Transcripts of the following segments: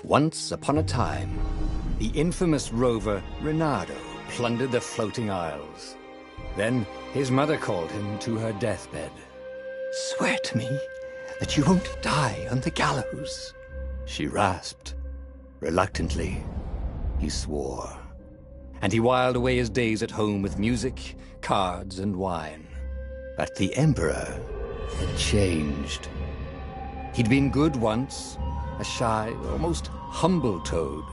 Once upon a time, the infamous rover Reynardo plundered the floating isles. Then his mother called him to her deathbed. "Swear to me that you won't die on the gallows," she rasped. Reluctantly, he swore. And he whiled away his days at home with music, cards, and wine. But the Emperor had changed. He'd been good once, a shy, almost humble toad.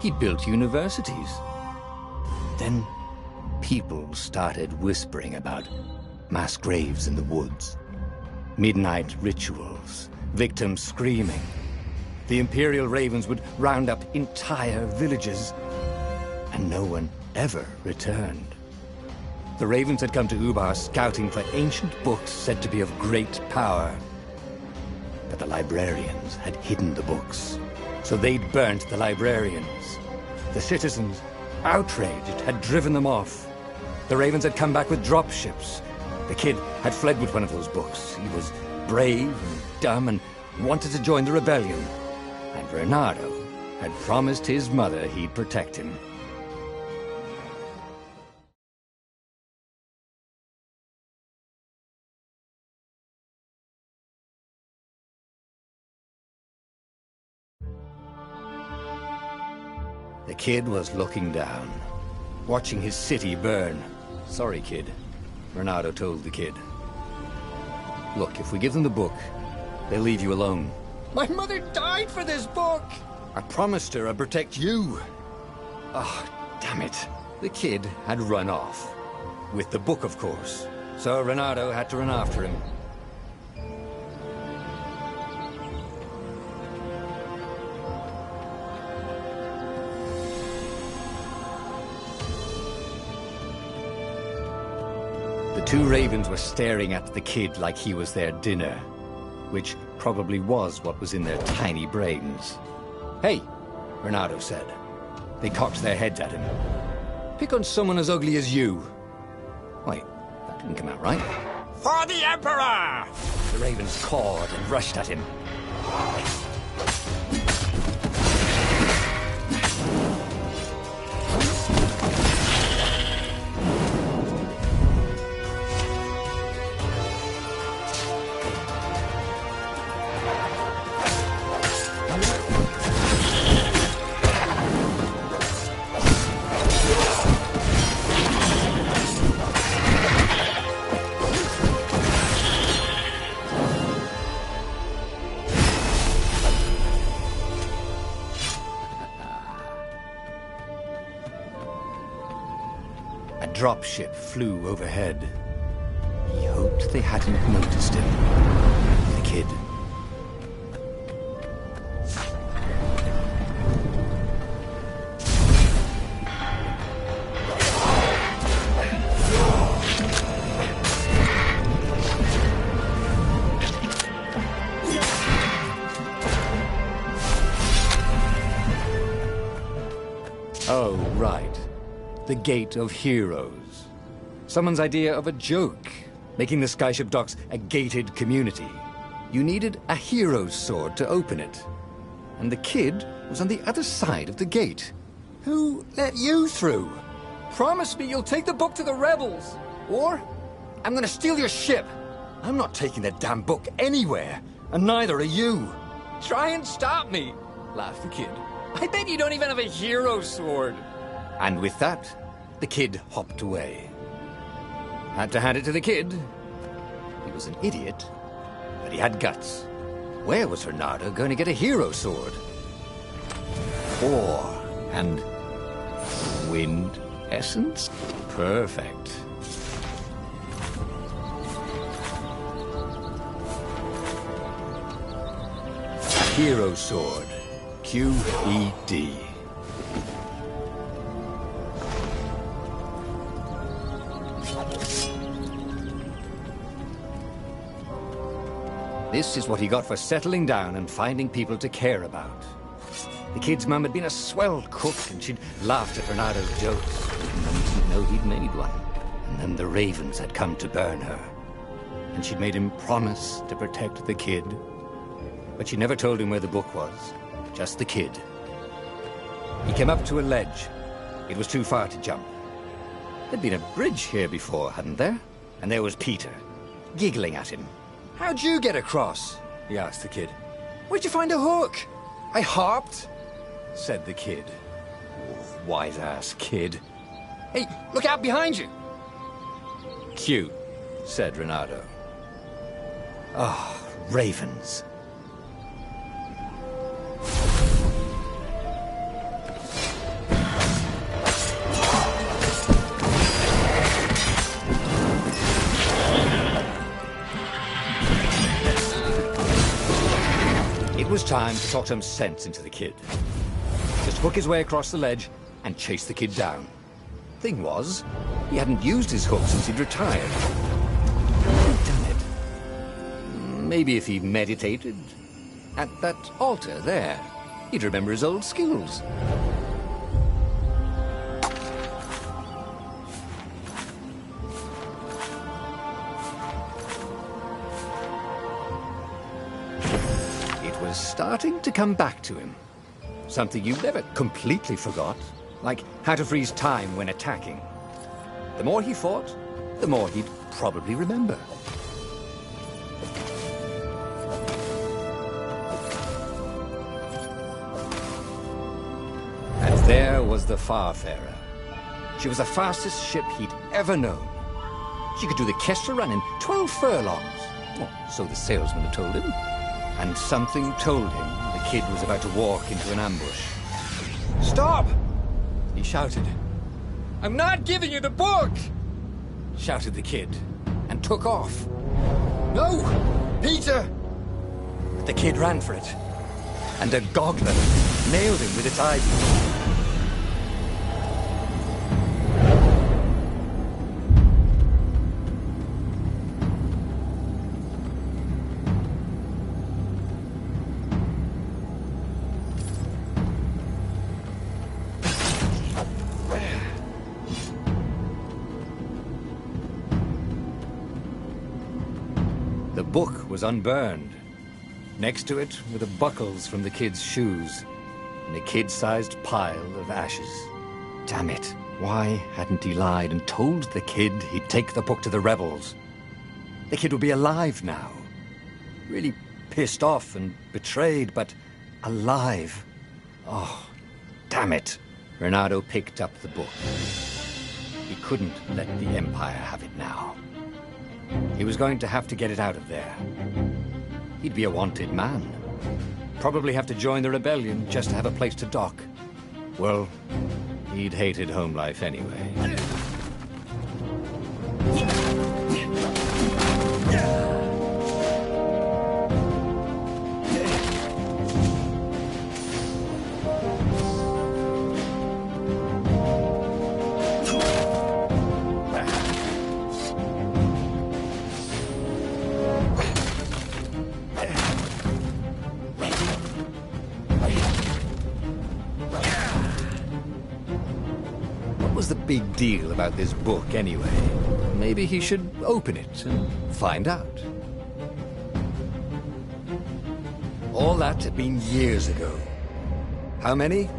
He'd built universities. Then people started whispering about mass graves in the woods, midnight rituals, victims screaming. The Imperial Ravens would round up entire villages, and no one ever returned. The Ravens had come to Ubar scouting for ancient books said to be of great power. But the librarians had hidden the books, so they'd burnt the librarians. The citizens, outraged, had driven them off. The Ravens had come back with dropships. The kid had fled with one of those books. He was brave and dumb and wanted to join the rebellion. And Reynardo had promised his mother he'd protect him. The kid was looking down, watching his city burn. "Sorry, kid," Reynardo told the kid. "Look, if we give them the book, they'll leave you alone." "My mother died for this book!" "I promised her I'd protect you." "Oh, damn it." The kid had run off. With the book, of course. So Reynardo had to run after him. The two Ravens were staring at the kid like he was their dinner, which probably was what was in their tiny brains. "Hey," Reynardo said. They cocked their heads at him. "Pick on someone as ugly as you." Wait, that didn't come out right. "For the Emperor!" The Ravens cawed and rushed at him. A dropship flew overhead. He hoped they hadn't noticed him. The kid. Oh, right. The Gate of Heroes. Someone's idea of a joke, making the Skyship docks a gated community. You needed a hero's sword to open it. And the kid was on the other side of the gate. Who let you through? Promise me you'll take the book to the rebels, or I'm gonna steal your ship. I'm not taking that damn book anywhere, and neither are you. Try and stop me, laughed the kid. I bet you don't even have a hero sword. And with that, the kid hopped away. Had to hand it to the kid. He was an idiot, but he had guts. Where was Reynardo going to get a hero sword? Ore and wind essence? Perfect. Hero sword. QED. This is what he got for settling down and finding people to care about. The kid's mum had been a swell cook, and she'd laughed at Reynardo's jokes. And he didn't know he'd made one. And then the Ravens had come to burn her. And she'd made him promise to protect the kid. But she never told him where the book was. Just the kid. He came up to a ledge. It was too far to jump. There'd been a bridge here before, hadn't there? And there was Peter, giggling at him. "How'd you get across?" he asked the kid. "Where'd you find a hook?" "I hopped," said the kid. Oh, wise-ass kid. "Hey, look out behind you!" "Cute," said Renato. Ah, ravens. It was time to talk some sense into the kid. Just hook his way across the ledge and chase the kid down. Thing was, he hadn't used his hook since he'd retired. He'd done it. Maybe if he meditated at that altar there, he'd remember his old skills. It was starting to come back to him. Something you never completely forgot, like how to freeze time when attacking. The more he fought, the more he'd probably remember. And there was the Farfarer. She was the fastest ship he'd ever known. She could do the Kestra run in 12 furlongs. Well, so the salesman had told him. And something told him the kid was about to walk into an ambush. "Stop!" he shouted. "I'm not giving you the book!" shouted the kid, and took off. "No! Peter!" But the kid ran for it, and a goggler nailed him with its ivy. The book was unburned. Next to it were the buckles from the kid's shoes, and a kid-sized pile of ashes. Damn it, why hadn't he lied and told the kid he'd take the book to the rebels? The kid would be alive now. Really pissed off and betrayed, but alive. Oh, damn it. Renato picked up the book. He couldn't let the Empire have it now. He was going to have to get it out of there. He'd be a wanted man. Probably have to join the rebellion just to have a place to dock. Well, he'd hated home life anyway. What was the big deal about this book anyway? Maybe he should open it and find out. All that had been years ago. How many?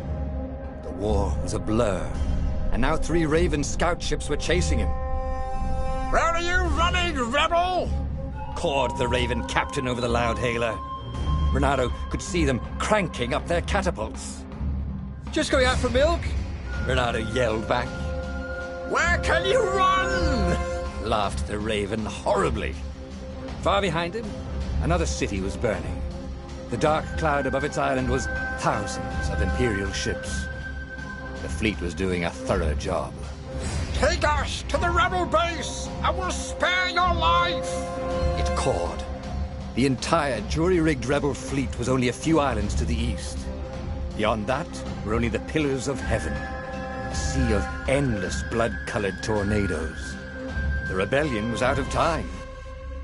The war was a blur, and now 3 Raven scout ships were chasing him. "Where are you running, rebel?" cawed the Raven captain over the loudhailer. Renato could see them cranking up their catapults. "Just going out for milk?" Renato yelled back. "Where can you run?" laughed the Raven horribly. Far behind him, another city was burning. The dark cloud above its island was thousands of Imperial ships. The fleet was doing a thorough job. "Take us to the rebel base, and we'll spare your life!" it cawed. The entire jury-rigged rebel fleet was only a few islands to the east. Beyond that were only the pillars of heaven, a sea of endless blood-colored tornadoes. The rebellion was out of time,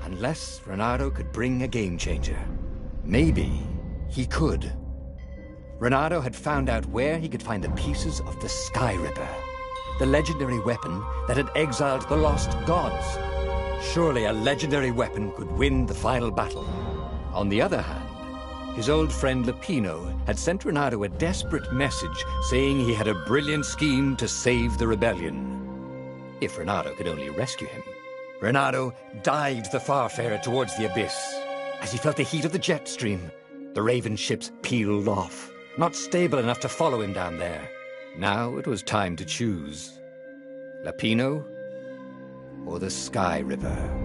unless Renato could bring a game-changer. Maybe he could. Renato had found out where he could find the pieces of the Sky Ripper, the legendary weapon that had exiled the lost gods. Surely a legendary weapon could win the final battle. On the other hand, his old friend Lupino had sent Renato a desperate message saying he had a brilliant scheme to save the rebellion. If Renato could only rescue him. Renato dived the Farfarer towards the abyss. As he felt the heat of the jet stream, the Raven ships peeled off, not stable enough to follow him down there. Now it was time to choose. Lupino or the Sky Ripper?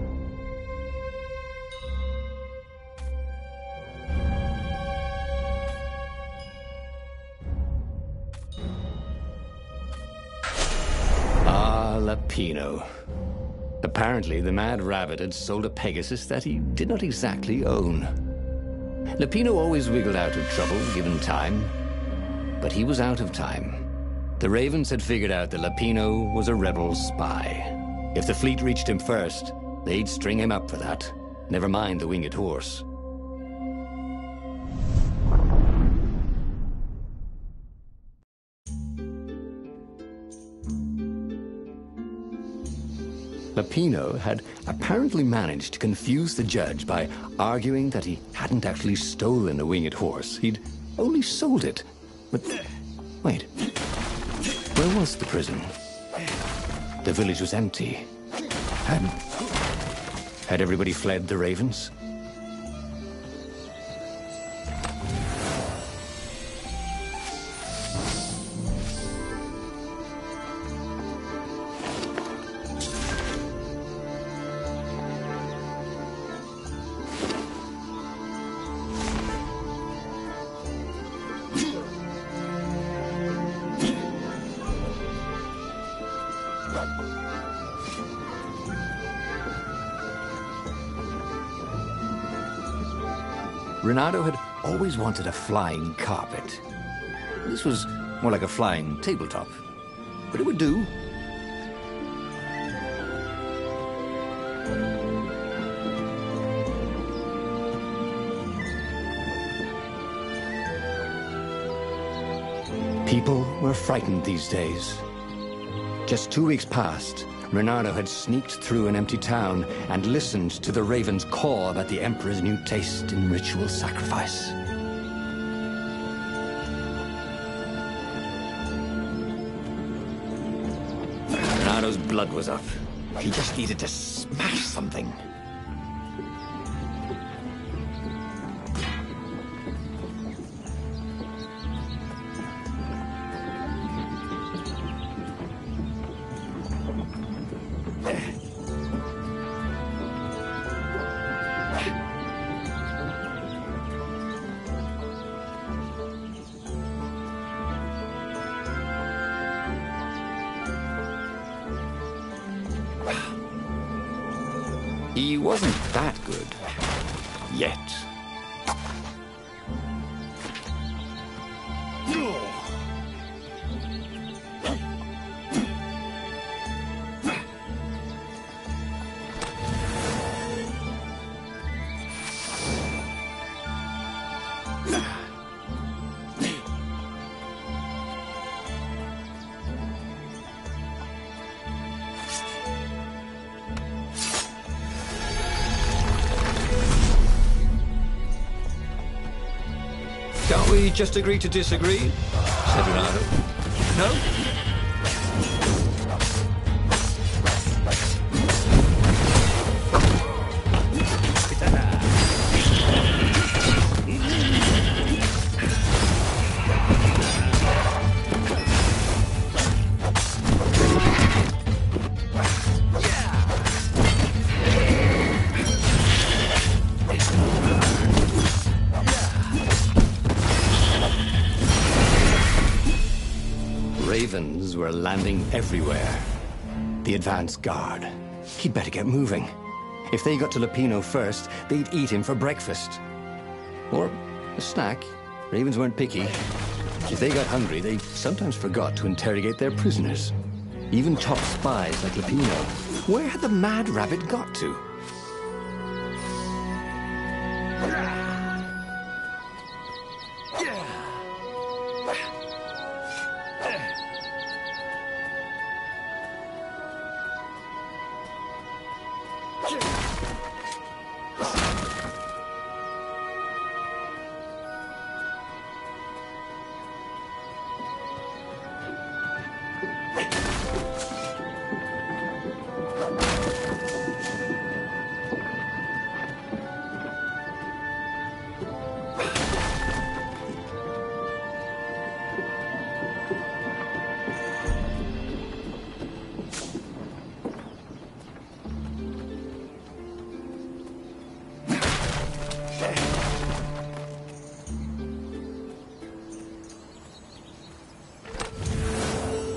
Ah, Lupino. Apparently, the Mad Rabbit had sold a Pegasus that he did not exactly own. Lupino always wiggled out of trouble, given time. But he was out of time. The Ravens had figured out that Lupino was a rebel spy. If the fleet reached him first, they'd string him up for that. Never mind the winged horse. Lupino had apparently managed to confuse the judge by arguing that he hadn't actually stolen a winged horse. He'd only sold it. But wait, where was the prison? The village was empty. Had everybody fled the Ravens? Renato had always wanted a flying carpet. This was more like a flying tabletop, but it would do. People were frightened these days. Just 2 weeks past, Renato had sneaked through an empty town and listened to the Ravens caw about the Emperor's new taste in ritual sacrifice. Renato's blood was up. He just needed to smash something. He wasn't that good. Yet. Can't we just agree to disagree? Said Renato. No? Ravens were landing everywhere. The advance guard. He'd better get moving. If they got to Lupino first, they'd eat him for breakfast. Or a snack. Ravens weren't picky. If they got hungry, they sometimes forgot to interrogate their prisoners. Even top spies like Lupino. Where had the Mad Rabbit got to?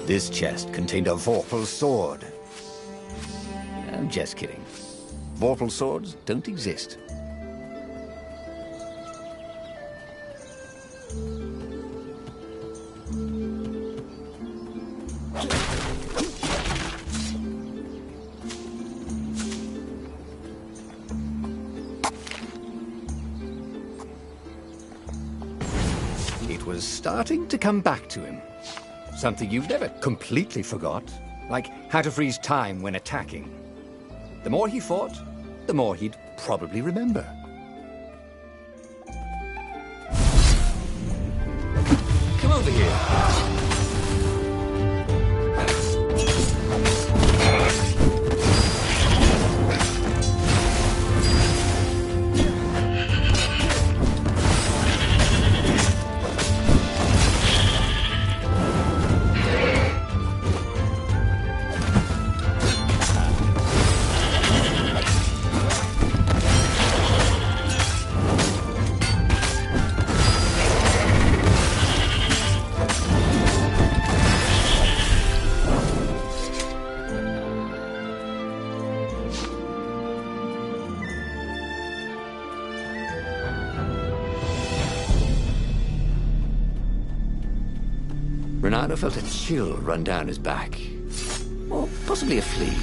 This chest contained a Vorpal sword. I'm just kidding. Vorpal swords don't exist. It was starting to come back to him. Something you've never completely forgot, like how to freeze time when attacking. The more he fought, the more he'd probably remember. Come over here. Renato felt a chill run down his back. Or possibly a flea.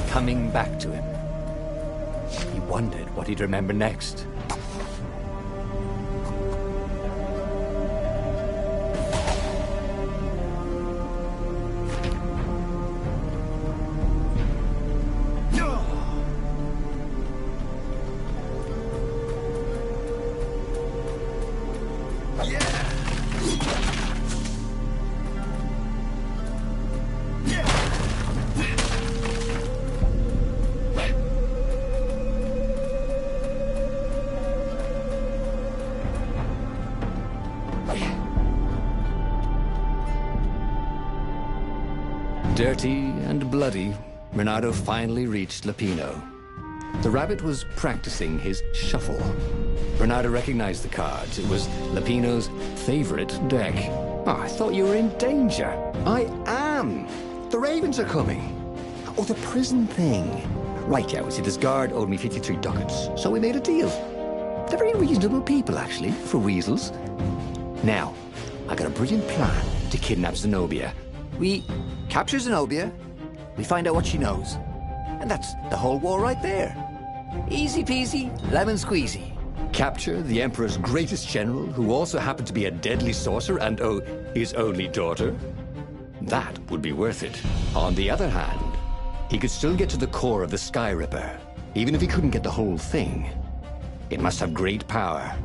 Coming back to him. He wondered what he'd remember next. Dirty and bloody, Renato finally reached Lapino. The rabbit was practicing his shuffle. Renato recognized the cards. It was Lapino's favorite deck. Oh, I thought you were in danger. I am. The ravens are coming. Oh, the prison thing. Right, yeah, see, this guard owed me 53 ducats, so we made a deal. They're very reasonable people, actually, for weasels. Now, I got a brilliant plan to kidnap Zenobia. We capture Zenobia, we find out what she knows. And that's the whole war right there. Easy peasy, lemon squeezy. Capture the Emperor's greatest general, who also happened to be a deadly sorcerer and, oh, his only daughter. That would be worth it. On the other hand, he could still get to the core of the Sky Ripper, even if he couldn't get the whole thing. It must have great power.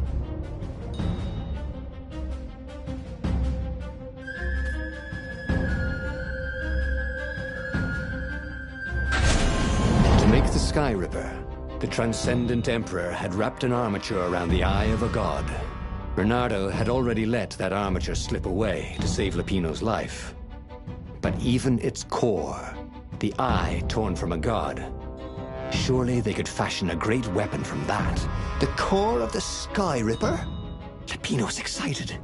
The Sky Ripper, the transcendent Emperor had wrapped an armature around the eye of a god. Bernardo had already let that armature slip away to save Lapino's life. But even its core, the eye torn from a god, surely they could fashion a great weapon from that. The core of the Sky Ripper? Lapino's excited.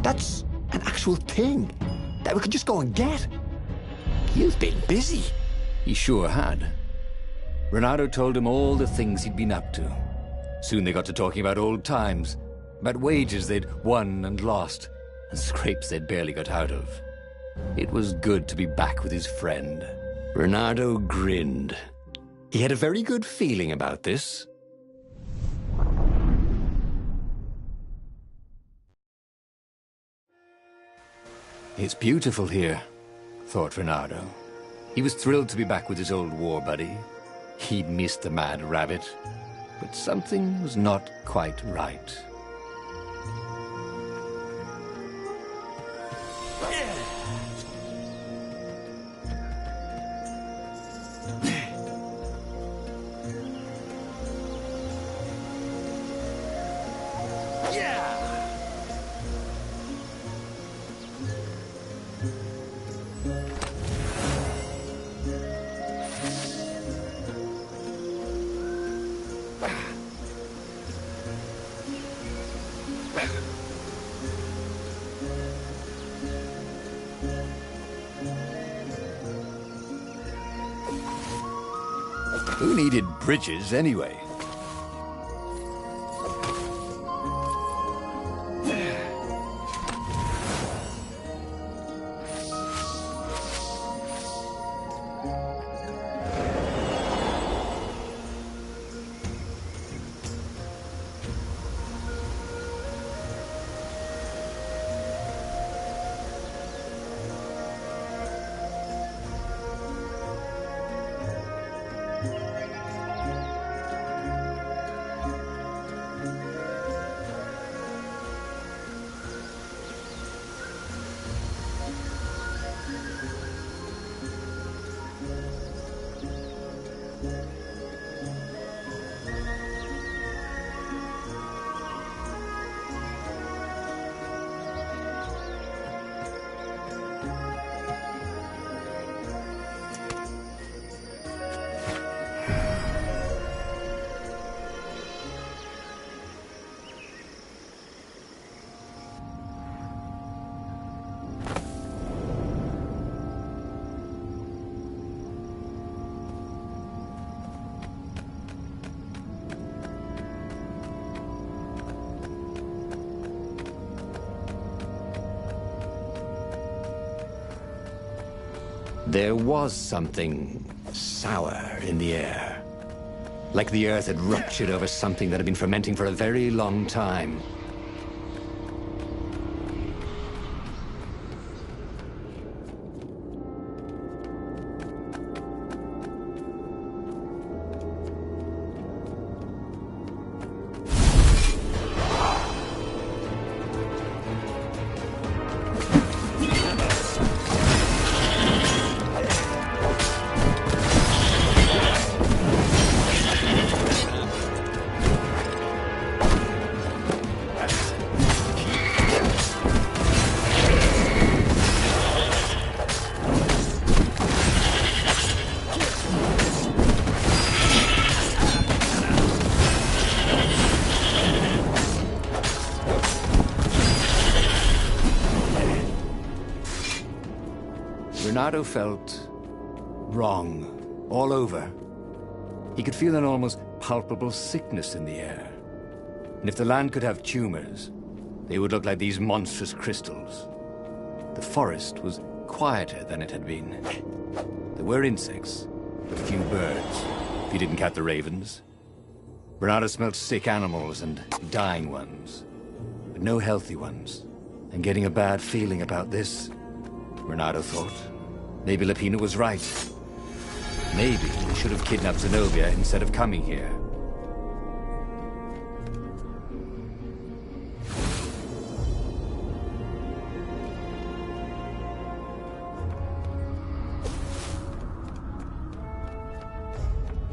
That's an actual thing that we could just go and get. You've been busy. He sure had. Renato told him all the things he'd been up to. Soon they got to talking about old times, about wages they'd won and lost, and scrapes they'd barely got out of. It was good to be back with his friend. Renato grinned. He had a very good feeling about this. It's beautiful here, thought Renato. He was thrilled to be back with his old war buddy. He'd missed the mad rabbit, but something was not quite right. Who needed bridges anyway? There was something sour in the air. Like the earth had ruptured over something that had been fermenting for a very long time. Renato felt wrong all over. He could feel an almost palpable sickness in the air. And if the land could have tumors, they would look like these monstrous crystals. The forest was quieter than it had been. There were insects, but few birds, if you didn't count the ravens. Renato smelled sick animals and dying ones, but no healthy ones. And getting a bad feeling about this, Renato thought. Maybe Lapina was right. Maybe he should have kidnapped Zenobia instead of coming here.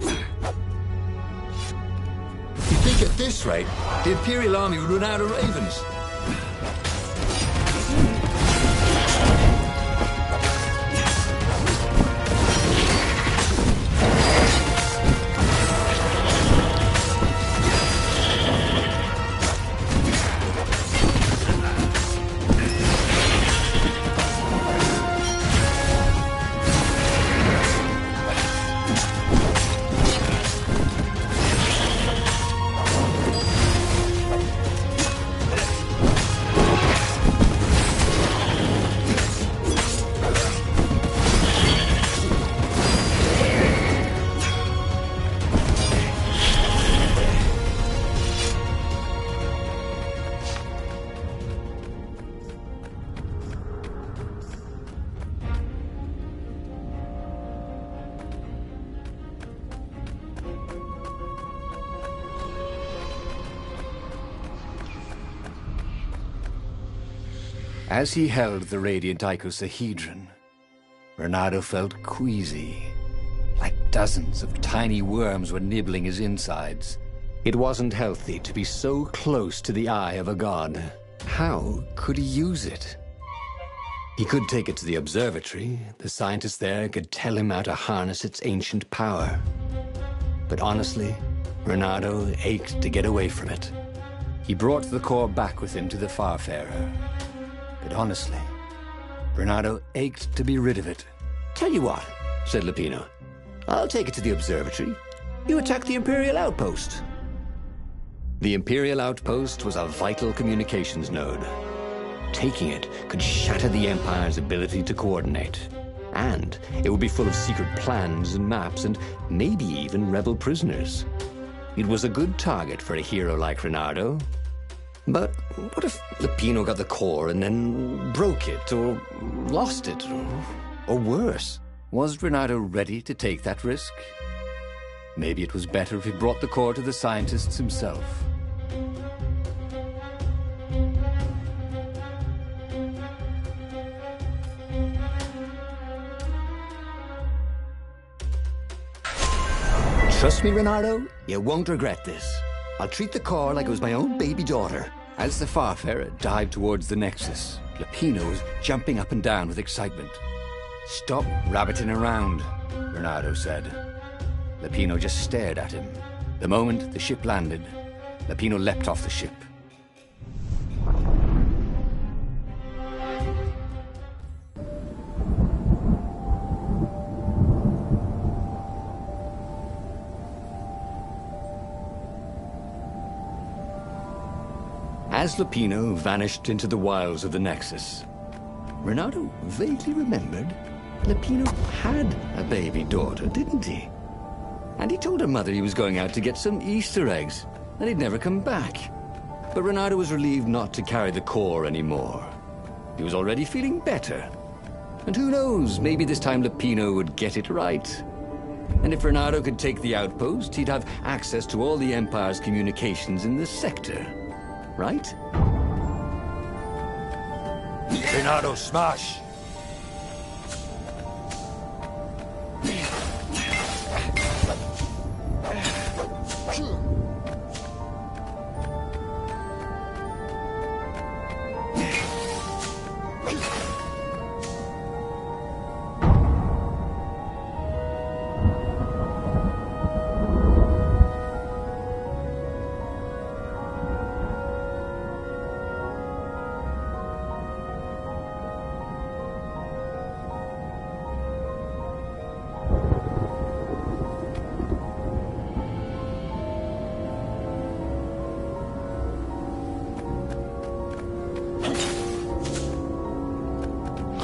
You think at this rate, the Imperial Army would run out of ravens? As he held the radiant icosahedron, Renato felt queasy, like dozens of tiny worms were nibbling his insides. It wasn't healthy to be so close to the eye of a god. How could he use it? He could take it to the observatory. The scientists there could tell him how to harness its ancient power. But honestly, Renato ached to get away from it. He brought the core back with him to the Farfarer. But honestly, Renato ached to be rid of it. Tell you what, said Lupino. I'll take it to the observatory. You attack the Imperial outpost. The Imperial outpost was a vital communications node. Taking it could shatter the Empire's ability to coordinate. And it would be full of secret plans and maps and maybe even rebel prisoners. It was a good target for a hero like Renato. But what if Lupino got the core and then broke it or lost it? Or worse, was Renato ready to take that risk? Maybe it was better if he brought the core to the scientists himself. Trust me, Renato, you won't regret this. I'll treat the core like it was my own baby daughter. As the Farfarer dived towards the Nexus, Lupino was jumping up and down with excitement. "Stop rabbiting around," Renato said. Lupino just stared at him. The moment the ship landed, Lupino leapt off the ship. As Lupino vanished into the wilds of the Nexus, Renato vaguely remembered Lupino had a baby daughter, didn't he? And he told her mother he was going out to get some Easter eggs, and he'd never come back. But Renato was relieved not to carry the core anymore. He was already feeling better. And who knows, maybe this time Lupino would get it right. And if Renato could take the outpost, he'd have access to all the Empire's communications in the sector. Right? Renato, smash!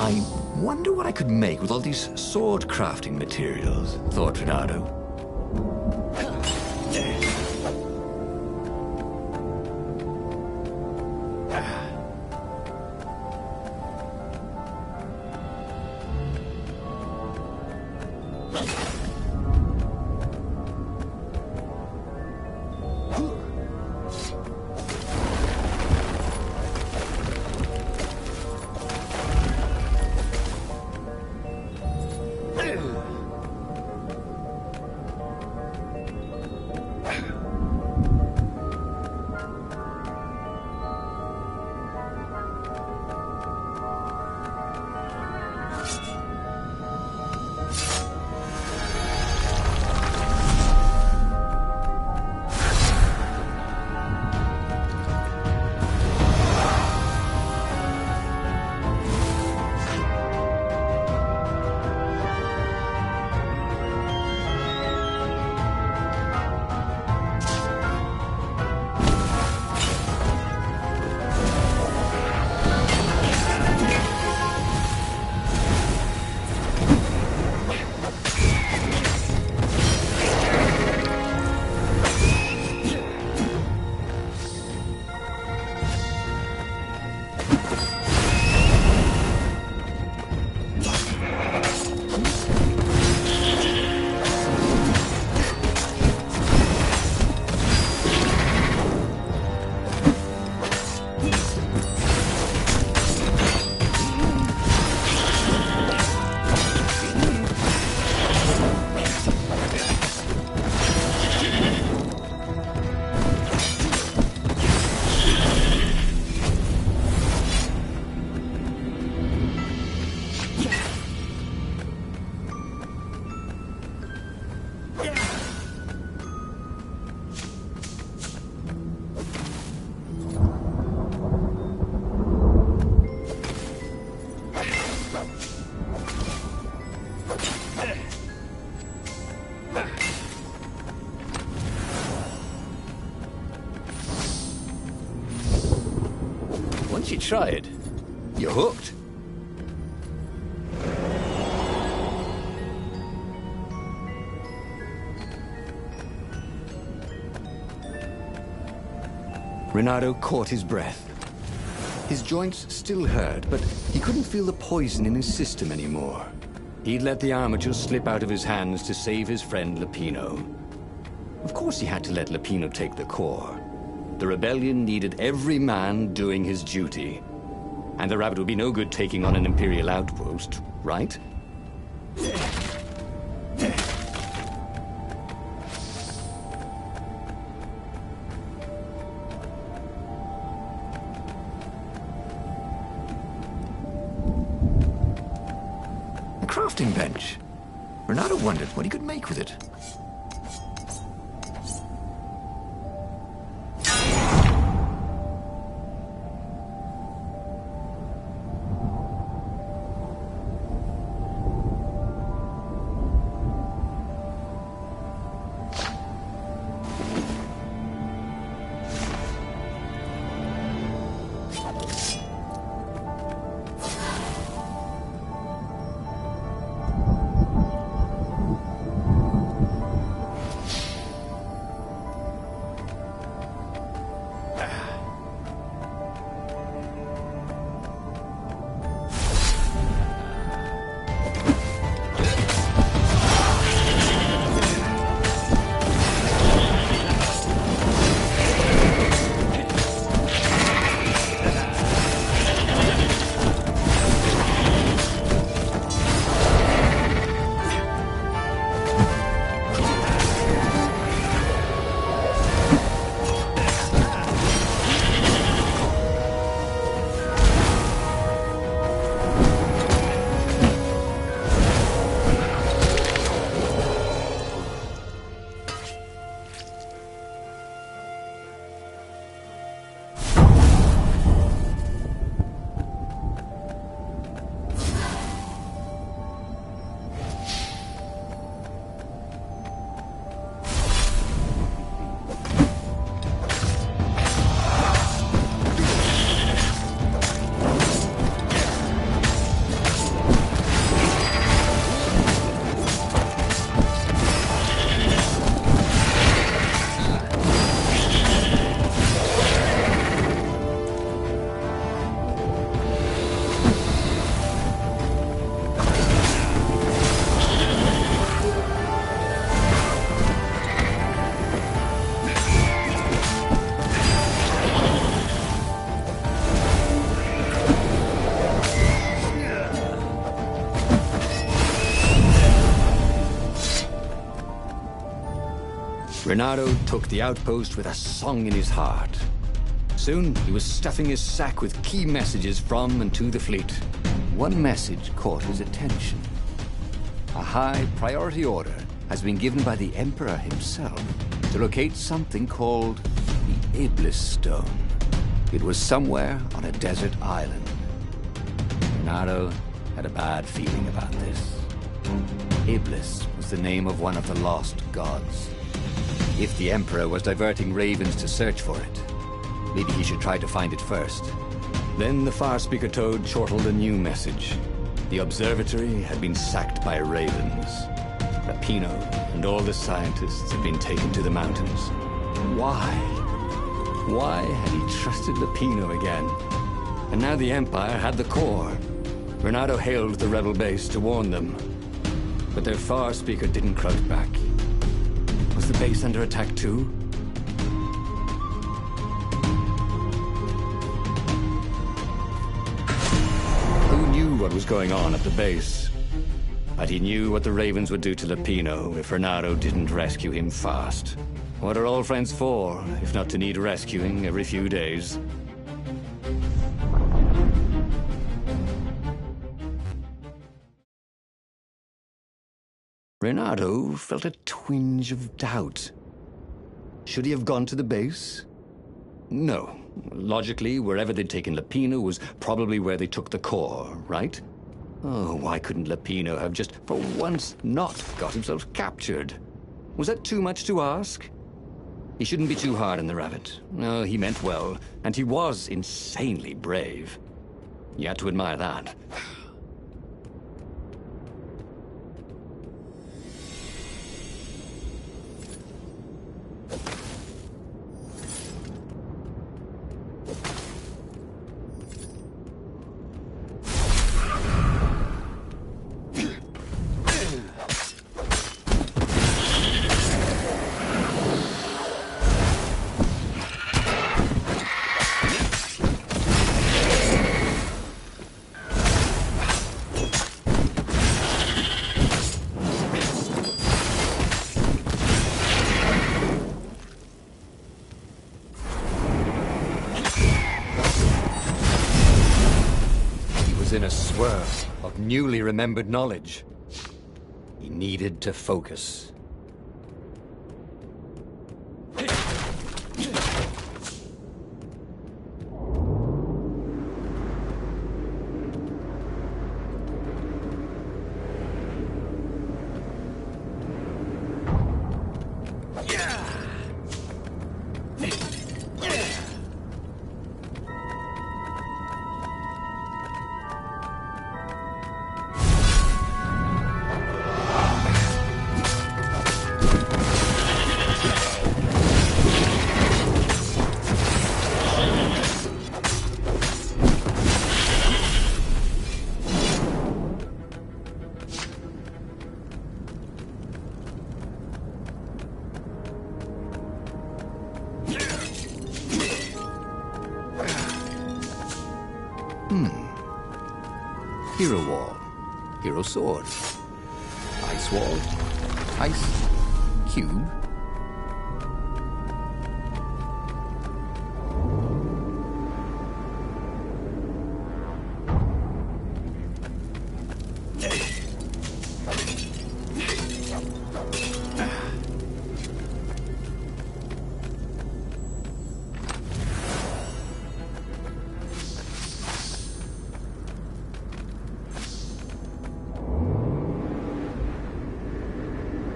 I wonder what I could make with all these sword crafting materials, thought Renato. Once you try it, you're hooked. Renato caught his breath. His joints still hurt, but he couldn't feel the poison in his system anymore. He'd let the armature slip out of his hands to save his friend Lupino. Of course he had to let Lupino take the core. The rebellion needed every man doing his duty. And the rabbit would be no good taking on an Imperial outpost, right? A crafting bench. Renato wondered what he could make with it. Renato took the outpost with a song in his heart. Soon, he was stuffing his sack with key messages from and to the fleet. One message caught his attention. A high priority order has been given by the Emperor himself to locate something called the Iblis Stone. It was somewhere on a desert island. Renato had a bad feeling about this. Iblis was the name of one of the lost gods. If the Emperor was diverting ravens to search for it, maybe he should try to find it first. Then the Far-Speaker Toad chortled a new message. The observatory had been sacked by ravens. Lupino and all the scientists had been taken to the mountains. Why? Why had he trusted Lupino again? And now the Empire had the core. Renato hailed the rebel base to warn them. But their Far-Speaker didn't crouch back. Was the base under attack too? Who knew what was going on at the base? But he knew what the ravens would do to Lupino if Renato didn't rescue him fast. What are old friends for, if not to need rescuing every few days? Renato felt a twinge of doubt. Should he have gone to the base? No. Logically, wherever they'd taken Lupino was probably where they took the core, right? Oh, why couldn't Lupino have just, for once, not got himself captured? Was that too much to ask? He shouldn't be too hard on the rabbit. No, he meant well, and he was insanely brave. You had to admire that. In a swirl of newly remembered knowledge. He needed to focus. Hero Wall, Hero Sword, Ice Wall, Ice Cube.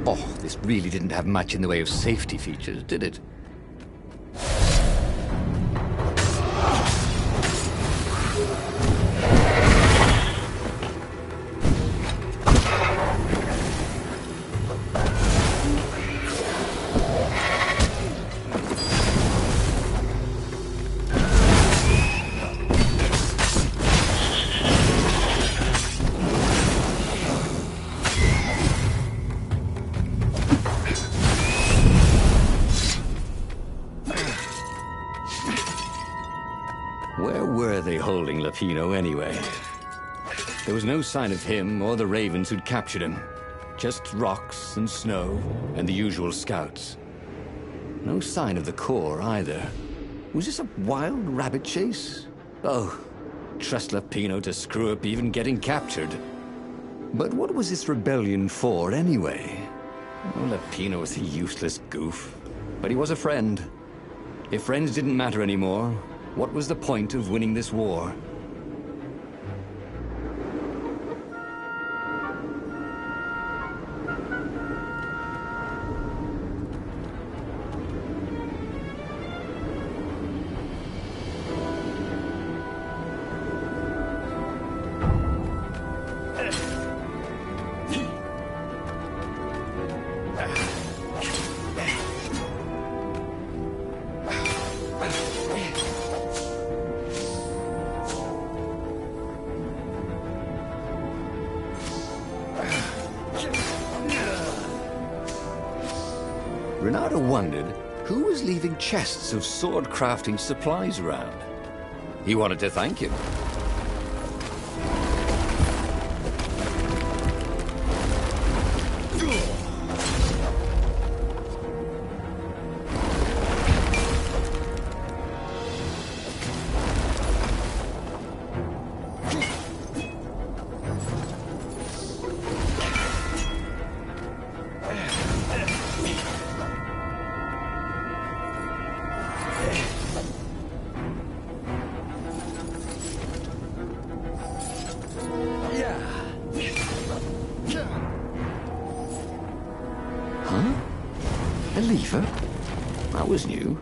Oh, this really didn't have much in the way of safety features, did it? Where were they holding Lapino anyway? There was no sign of him or the ravens who'd captured him. Just rocks and snow and the usual scouts. No sign of the core either. Was this a wild rabbit chase? Oh, trust Lapino to screw up even getting captured. But what was this rebellion for anyway? Oh, Lapino was a useless goof. But he was a friend. If friends didn't matter anymore, what was the point of winning this war? Renato wondered who was leaving chests of sword-crafting supplies around. He wanted to thank him. That was new.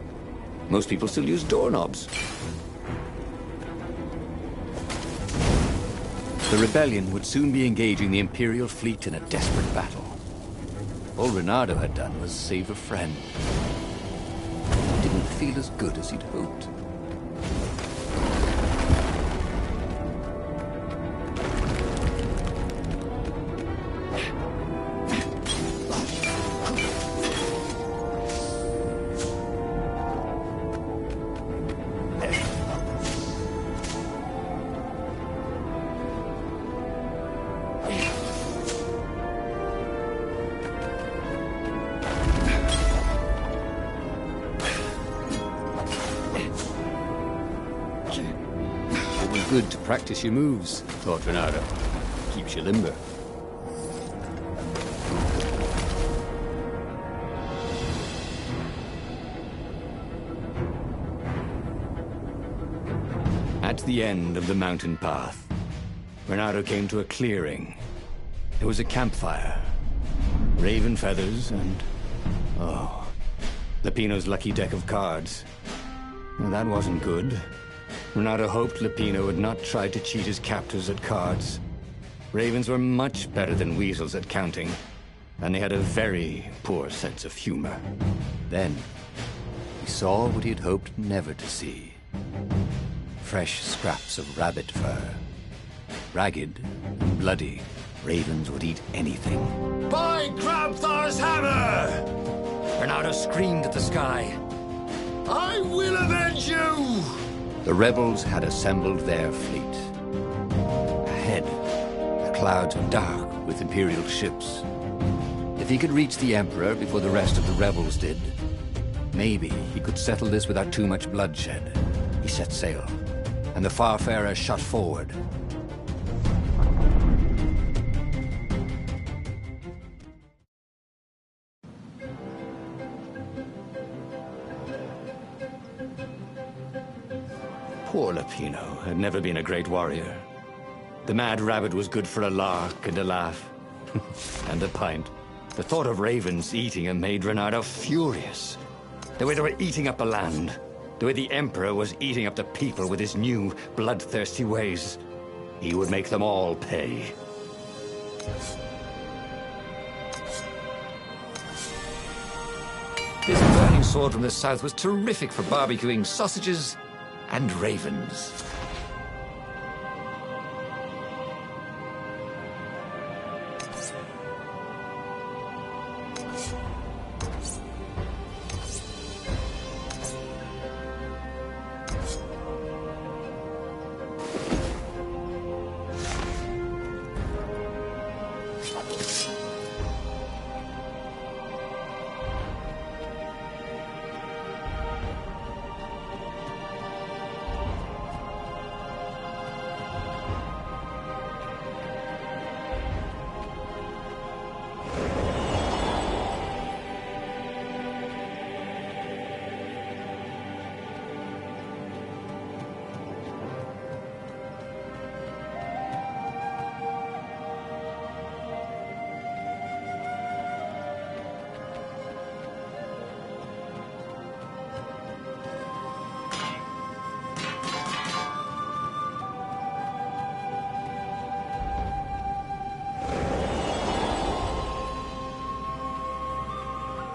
Most people still use doorknobs. The rebellion would soon be engaging the Imperial fleet in a desperate battle. All Reynardo had done was save a friend. It didn't feel as good as he'd hoped. Good to practice your moves, thought Reynardo. Keeps you limber. At the end of the mountain path, Reynardo came to a clearing. There was a campfire, raven feathers, and... oh, Lupino's lucky deck of cards. Well, that wasn't good. Reynardo hoped Lupino would not try to cheat his captors at cards. Ravens were much better than weasels at counting, and they had a very poor sense of humor. Then, he saw what he had hoped never to see. Fresh scraps of rabbit fur. Ragged and bloody, ravens would eat anything. By Grabthar's hammer! Reynardo screamed at the sky. I will avenge you! The rebels had assembled their fleet. Ahead, the clouds were dark with Imperial ships. If he could reach the Emperor before the rest of the rebels did, maybe he could settle this without too much bloodshed. He set sail, and the Farfarer shot forward. Poor Lupino had never been a great warrior. The mad rabbit was good for a lark and a laugh. And a pint. The thought of ravens eating him made Reynardo furious. The way they were eating up the land. The way the Emperor was eating up the people with his new, bloodthirsty ways. He would make them all pay. This burning sword from the south was terrific for barbecuing sausages and ravens.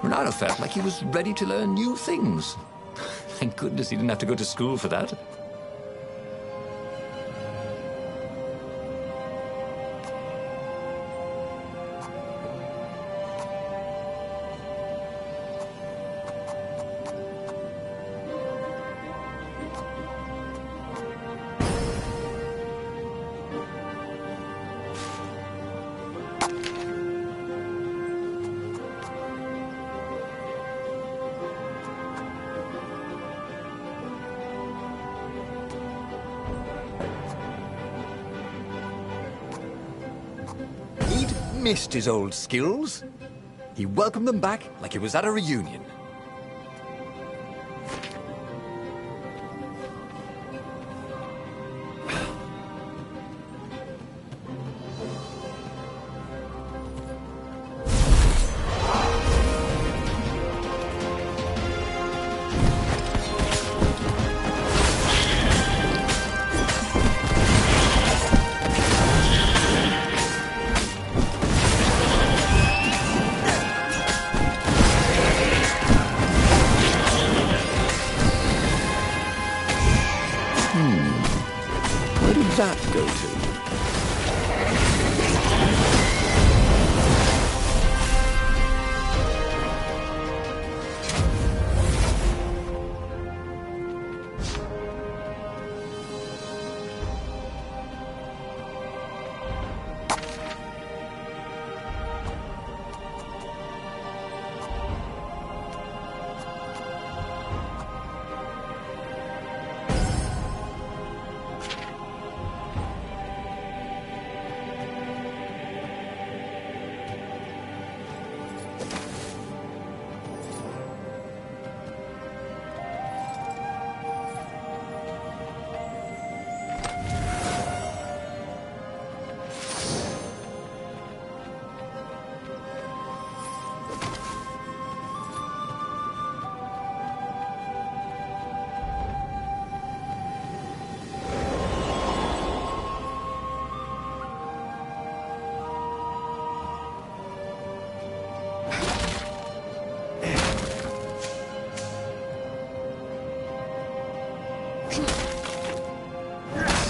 Reynardo felt like he was ready to learn new things. Thank goodness he didn't have to go to school for that. Missed his old skills. He welcomed them back like he was at a reunion. does that go to?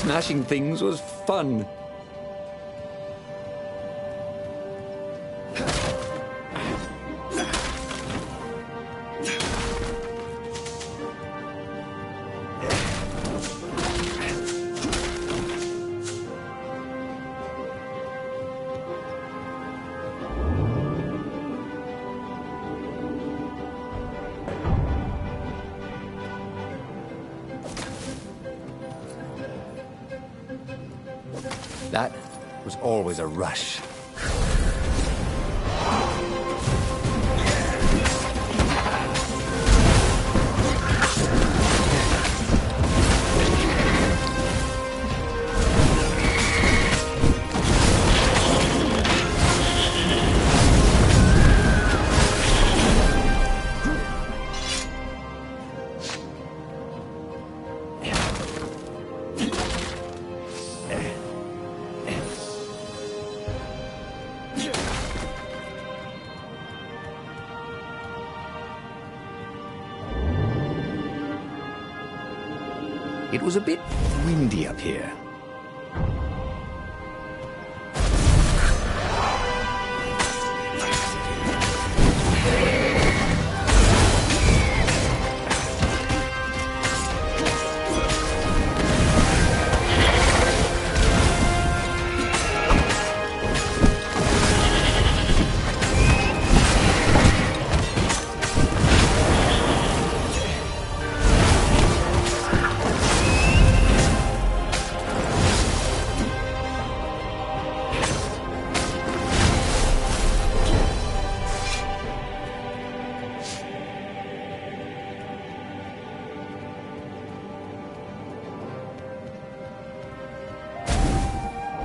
Smashing things was fun. That was always a rush. It was a bit windy up here.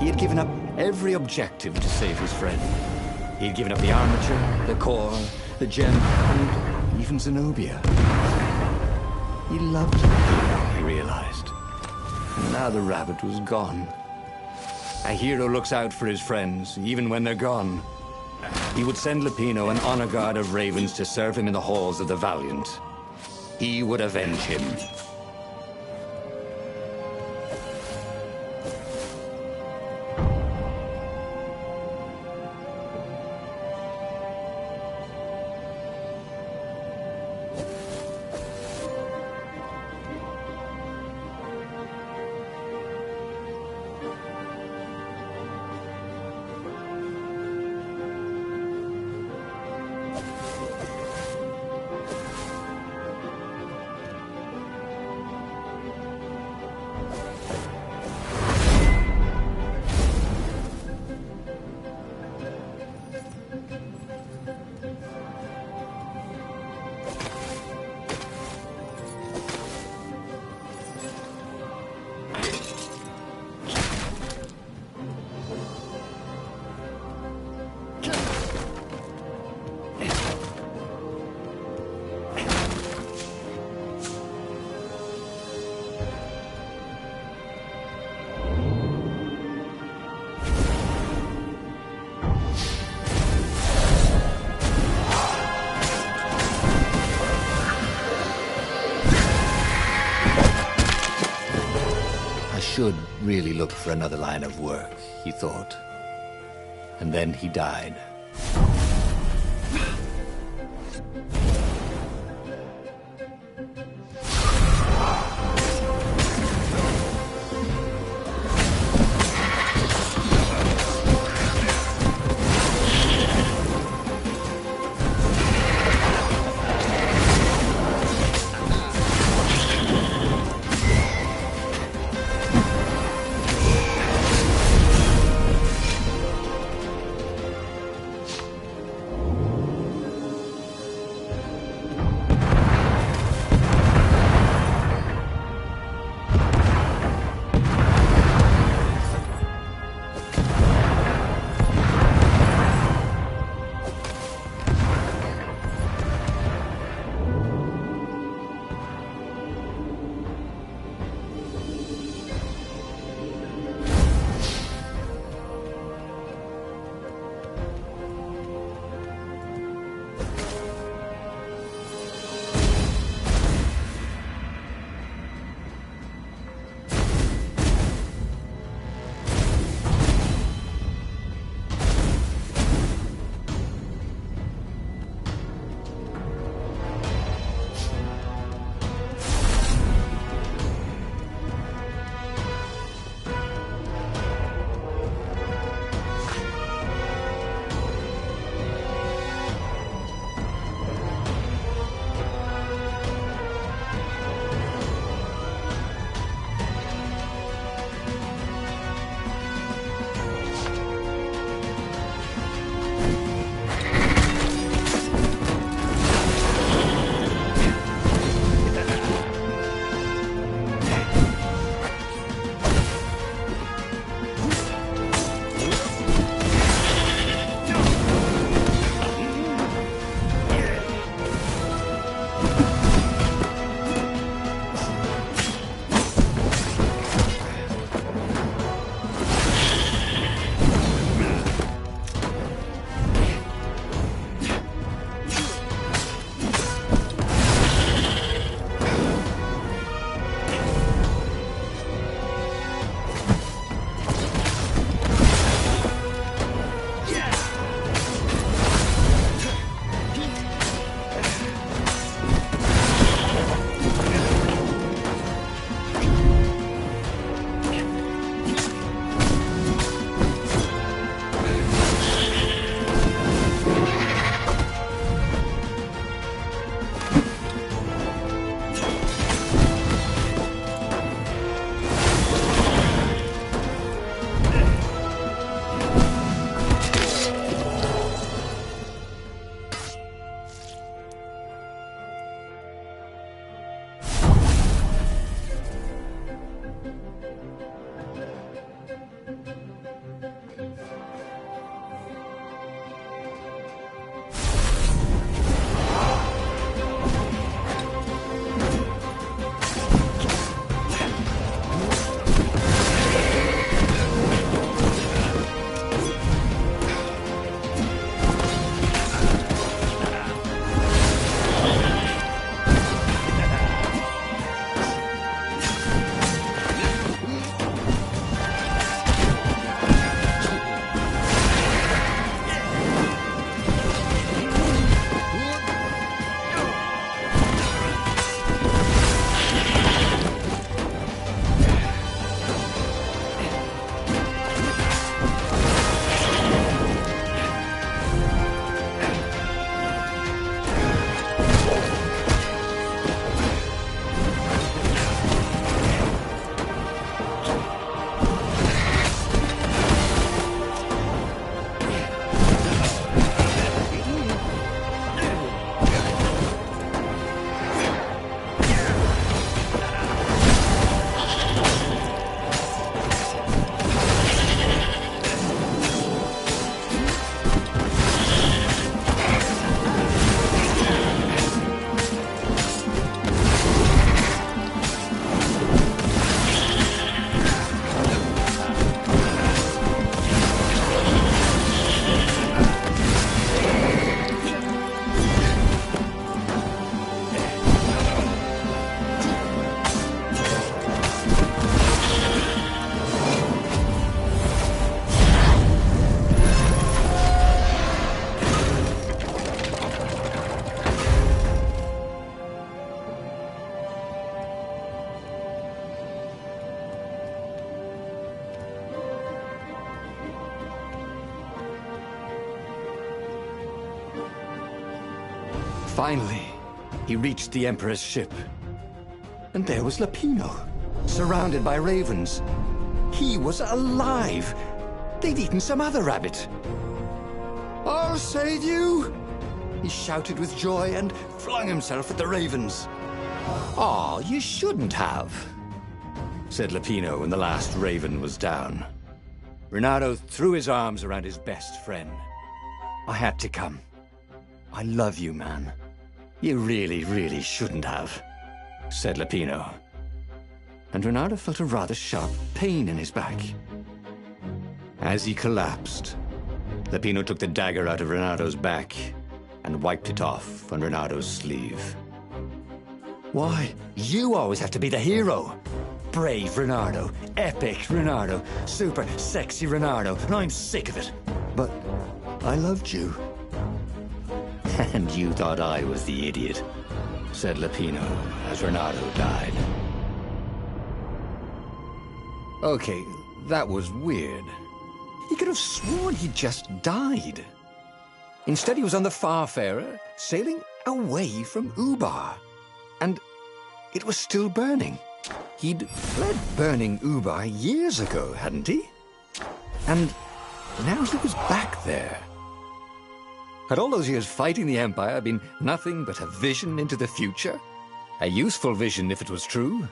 He had given up every objective to save his friend. He had given up the armature, the core, the gem, and even Zenobia. He loved Lupino, he realized. And now the rabbit was gone. A hero looks out for his friends, even when they're gone. He would send Lupino an honor guard of ravens to serve him in the halls of the Valiant. He would avenge him. should really look for another line of work, he thought. And then he died. Finally, he reached the Emperor's ship. And there was Lapino, surrounded by ravens. He was alive. They'd eaten some other rabbit. "I'll save you!" he shouted with joy and flung himself at the ravens. "Aw, you shouldn't have," said Lapino when the last raven was down. Reynardo threw his arms around his best friend. "I had to come. I love you, man. You really, really shouldn't have," said Lapino. And Reynardo felt a rather sharp pain in his back. As he collapsed, Lapino took the dagger out of Reynardo's back and wiped it off on Reynardo's sleeve. "Why, you always have to be the hero. Brave Reynardo, epic Reynardo, super sexy Reynardo, and I'm sick of it. But I loved you." "And you thought I was the idiot," said Lapino as Reynardo died. Okay, that was weird. He could have sworn he just died. Instead, he was on the Farfarer, sailing away from Ubar. And it was still burning. He'd fled burning Ubar years ago, hadn't he? And now he was back there. Had all those years fighting the Empire been nothing but a vision into the future? A useful vision if it was true.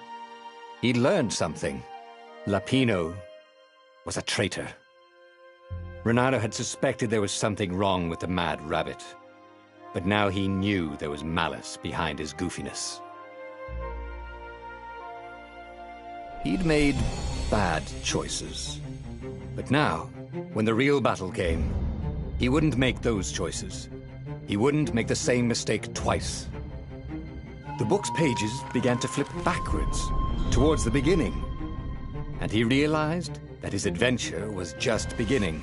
He'd learned something. Lapino was a traitor. Reynardo had suspected there was something wrong with the mad rabbit, but now he knew there was malice behind his goofiness. He'd made bad choices, but now, when the real battle came, he wouldn't make those choices. He wouldn't make the same mistake twice. The book's pages began to flip backwards, towards the beginning, and he realized that his adventure was just beginning.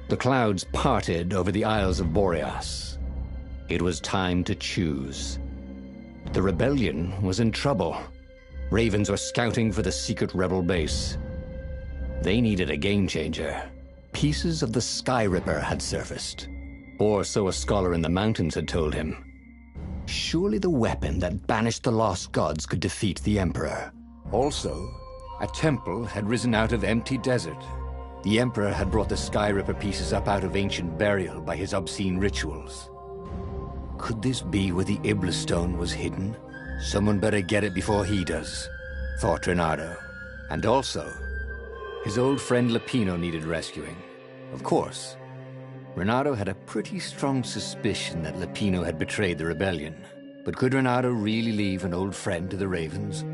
The clouds parted over the Isles of Boreas. It was time to choose. The rebellion was in trouble. Ravens were scouting for the secret rebel base. They needed a game-changer. Pieces of the Sky Ripper had surfaced, or so a scholar in the mountains had told him. Surely the weapon that banished the lost gods could defeat the Emperor. Also, a temple had risen out of empty desert. The Emperor had brought the Sky Ripper pieces up out of ancient burial by his obscene rituals. Could this be where the Iblis stone was hidden? Someone better get it before he does, thought Reynardo. And also, his old friend Lapino needed rescuing. Of course, Reynardo had a pretty strong suspicion that Lapino had betrayed the rebellion. But could Reynardo really leave an old friend to the Ravens?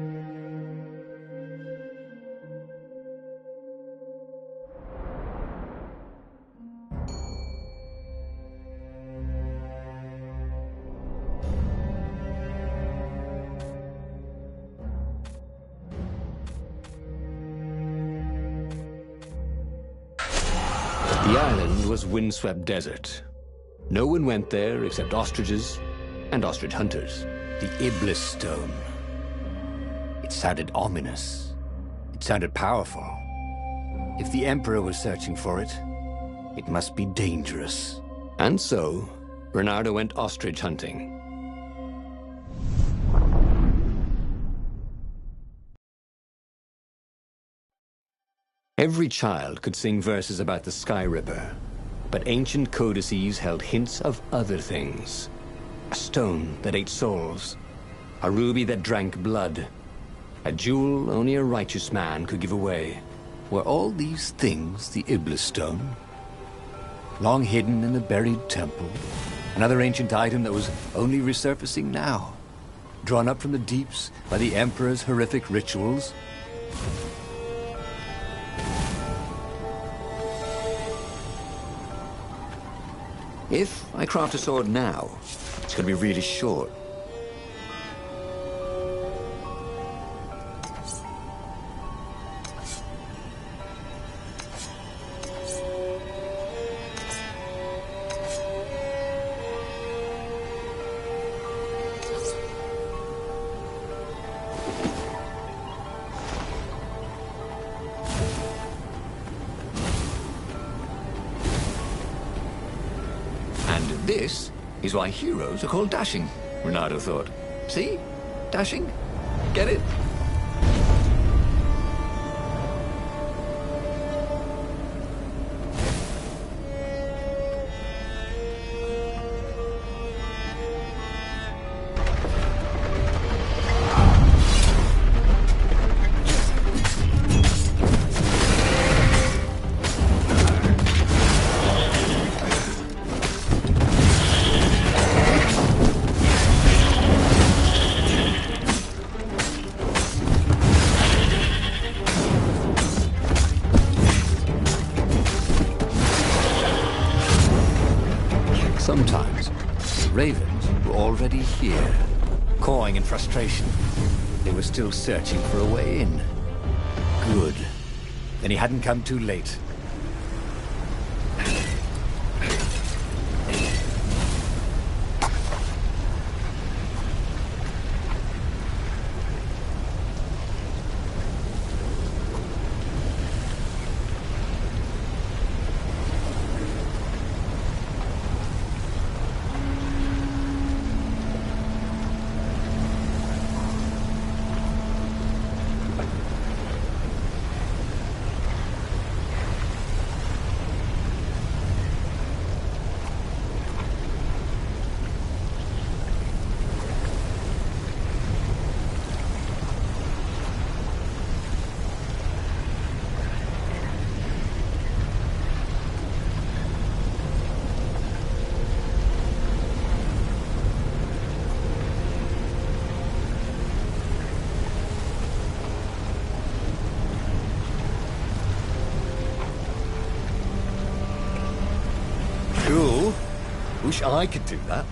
The island was windswept desert. No one went there except ostriches and ostrich hunters. The Iblis stone. It sounded ominous. It sounded powerful. If the Emperor was searching for it, it must be dangerous. And so, Reynardo went ostrich hunting. Every child could sing verses about the Sky Ripper, but ancient codices held hints of other things. A stone that ate souls, a ruby that drank blood, a jewel only a righteous man could give away. Were all these things the Iblis stone? Long hidden in a buried temple, another ancient item that was only resurfacing now, drawn up from the deeps by the Emperor's horrific rituals? If I craft a sword now, it's going to be really short. This is why heroes are called dashing, Renato thought. See? Dashing? Get it? Sometimes, the ravens were already here, cawing in frustration. They were still searching for a way in. Good. Then he hadn't come too late. Cool. Wish I could do that.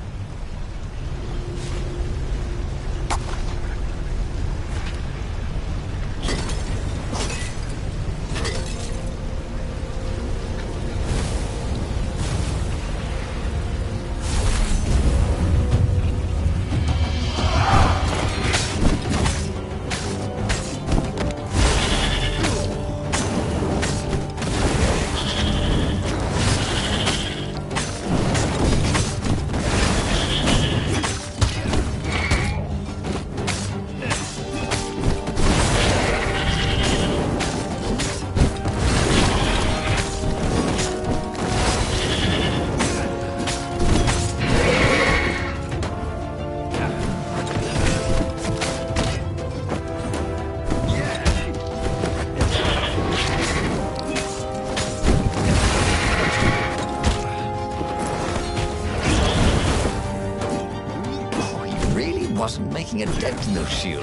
Wasn't making a dent in those shields.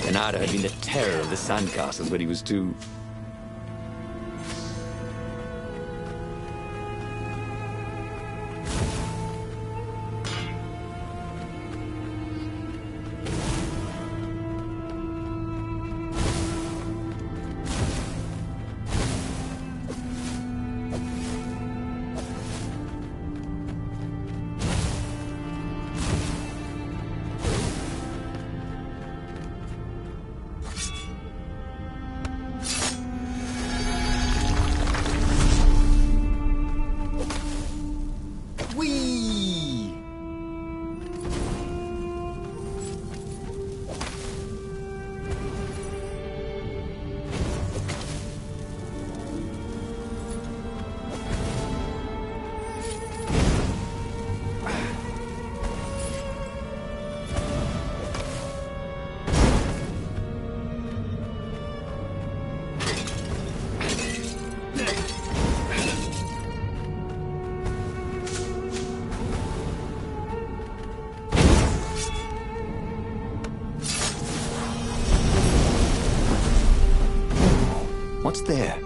Renato had been the terror of the sandcastles when he was 2. What's there?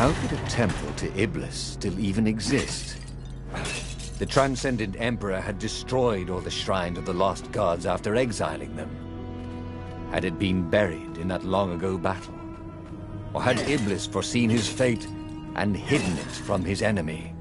How could a temple to Iblis still even exist? The Transcendent Emperor had destroyed all the shrines of the lost gods after exiling them. Had it been buried in that long-ago battle? Or had Iblis foreseen his fate and hidden it from his enemy?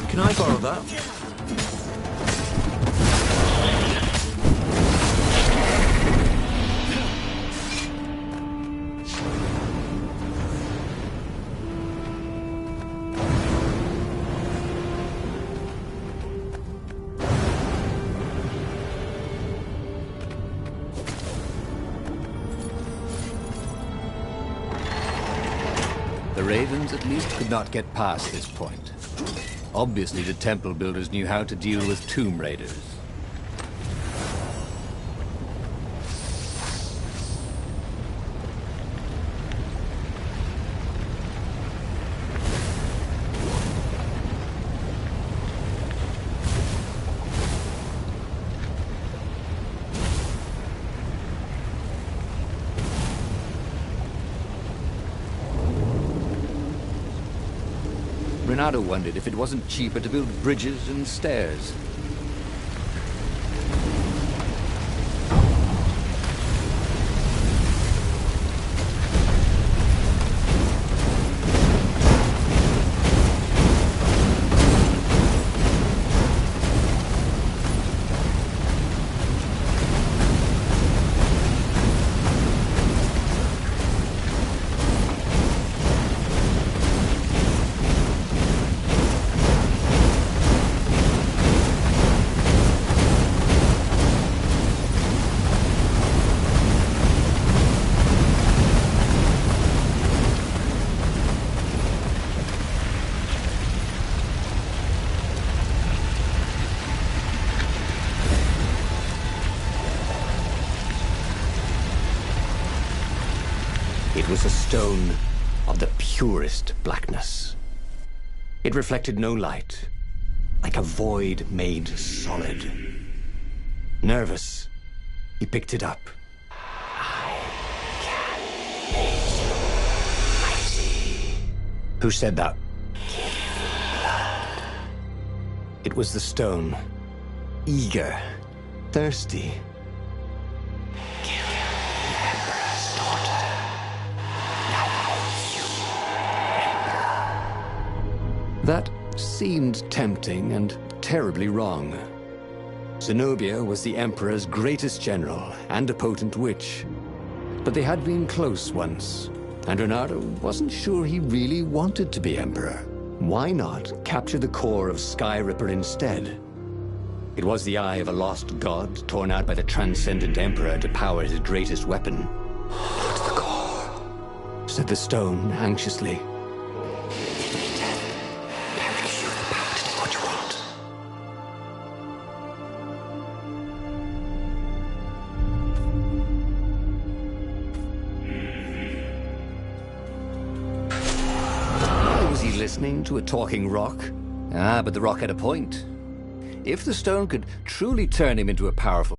Can I borrow that? The Ravens at least could not get past this point. Obviously, the temple builders knew how to deal with tomb raiders. Renato wondered if it wasn't cheaper to build bridges and stairs. It was a stone of the purest blackness. It reflected no light, like a void made solid. Nervous, he picked it up. I can make you mighty. Who said that? Give me blood. It was the stone, eager, thirsty. That seemed tempting and terribly wrong. Zenobia was the Emperor's greatest general and a potent witch. But they had been close once, and Renato wasn't sure he really wanted to be Emperor. Why not capture the core of Sky Ripper instead? It was the eye of a lost god torn out by the Transcendent Emperor to power his greatest weapon. "What's the core?" said the stone anxiously. Listening to a talking rock? Ah, but the rock had a point. If the stone could truly turn him into a powerful